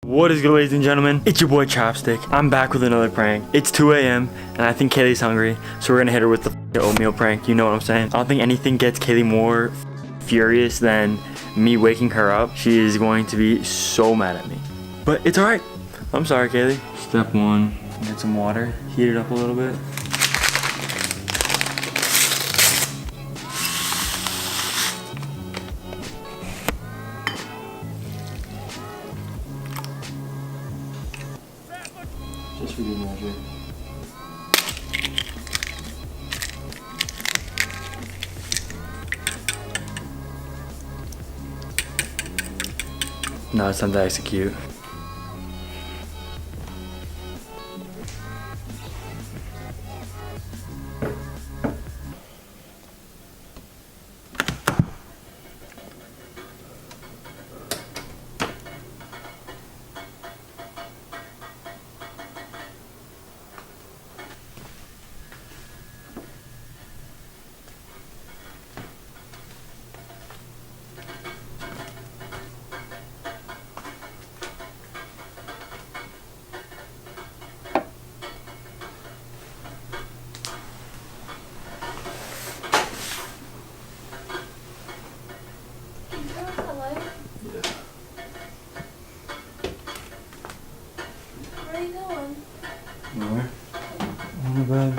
What is good, ladies and gentlemen? It's your boy Chopstick. I'm back with another prank. It's 2 a.m. and I think Kaylie's hungry, so we're gonna hit her with the oatmeal prank. You know what I'm saying? I don't think anything gets Kaylie more furious than me waking her up. She is going to be so mad at me. But it's alright. I'm sorry, Kaylie. Step one, get some water. Heat it up a little bit. Just for good measure. Now it's time to execute. Where are you going? Nowhere. On the bed.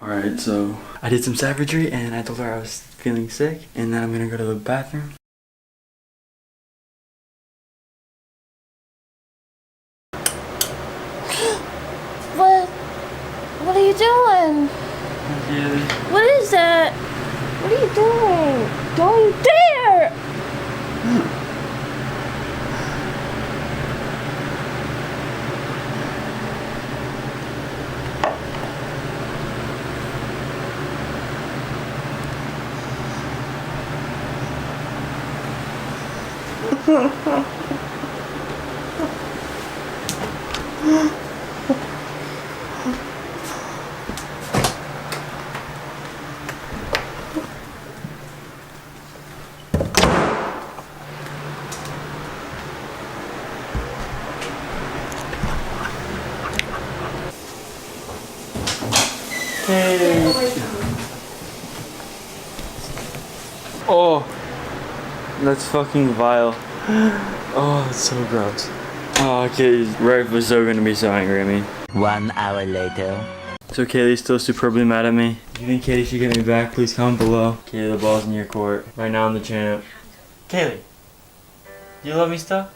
Alright, so I did some savagery and I told her I was feeling sick, and then I'm gonna go to the bathroom. What are you doing? Yeah. What is that? What are you doing? Don't you dare! Hey. Oh, that's fucking vile. Oh, it's so gross. Oh, Kaylee's right was so gonna be so angry at me. 1 hour later. So Kaylee's still superbly mad at me. If you think Kaylee should get me back, please comment below. Kaylee, the ball's in your court. Right now I'm the champ. Kaylee, do you love me still?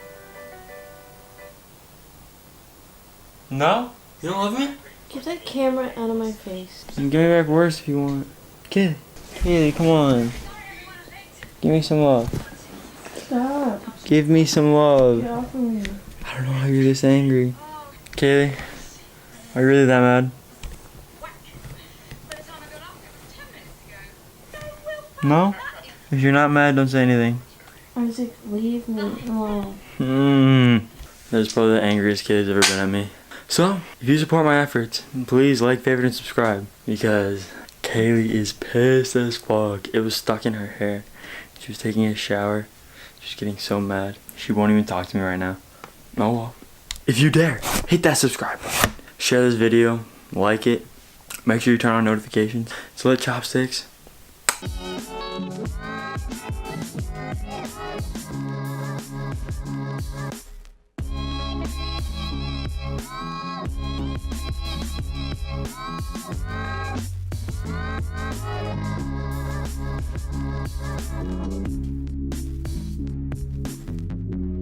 No? You don't love me? Get that camera out of my face. Then give me back worse if you want. Kaylee, Kaylee, come on. Give me some love. Stop. Give me some love. Get off of me. I don't know why you're this angry. Kaylee, are you really that mad? No? If you're not mad, don't say anything. Isaac, leave me alone. That's probably the angriest Kaylee's ever been at me. So, if you support my efforts, please like, favorite, and subscribe. Because Kaylee is pissed as fuck. It was stuck in her hair. She was taking a shower. She's getting so mad. She won't even talk to me right now. Oh well. If you dare, hit that subscribe button. Share this video. Like it. Make sure you turn on notifications. So let Chopsticks